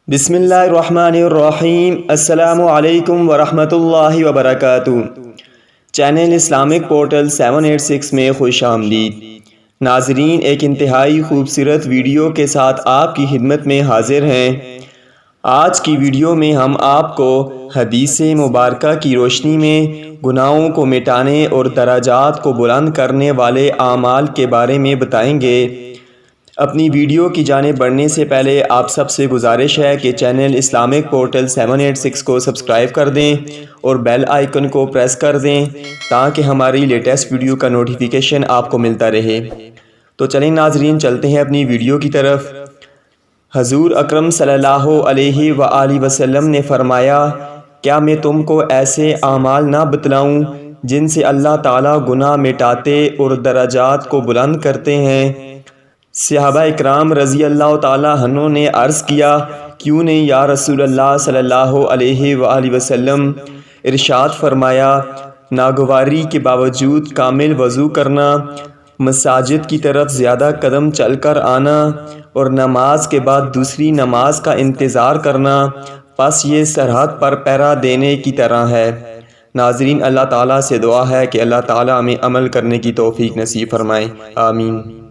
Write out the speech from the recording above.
بسم اللہ الرحمن الرحیم۔ السلام علیکم ورحمۃ اللہ وبرکاتہ۔ چینل اسلامک پورٹل 786 میں خوش آمدید۔ ناظرین، ایک انتہائی خوبصورت ویڈیو کے ساتھ آپ کی خدمت میں حاضر ہیں۔ آج کی ویڈیو میں ہم آپ کو حدیث مبارکہ کی روشنی میں گناہوں کو مٹانے اور درجات کو بلند کرنے والے اعمال کے بارے میں بتائیں گے۔ اپنی ویڈیو کی جانب بڑھنے سے پہلے آپ سب سے گزارش ہے کہ چینل اسلامک پورٹل 786 کو سبسکرائب کر دیں اور بیل آئیکن کو پریس کر دیں تاکہ ہماری لیٹسٹ ویڈیو کا نوٹیفیکیشن آپ کو ملتا رہے۔ تو چلیں ناظرین، چلتے ہیں اپنی ویڈیو کی طرف۔ حضور اکرم صلی اللہ علیہ وآلہ وسلم نے فرمایا، کیا میں تم کو ایسے اعمال نہ بتلاؤں جن سے اللہ تعالیٰ گناہ مٹاتے اور درجات کو بلند کرتے ہیں؟ صحابہ اکرام رضی اللہ تعالیٰ عنہ نے عرض کیا، کیوں نہیں یا رسول اللہ صلی اللہ علیہ وآلہ وسلم؟ ارشاد فرمایا، ناگواری کے باوجود کامل وضو کرنا، مساجد کی طرف زیادہ قدم چل کر آنا اور نماز کے بعد دوسری نماز کا انتظار کرنا، پس یہ سرحد پر پہرا دینے کی طرح ہے۔ ناظرین، اللہ تعالیٰ سے دعا ہے کہ اللہ تعالیٰ ہمیں عمل کرنے کی توفیق نصیب فرمائے، آمین۔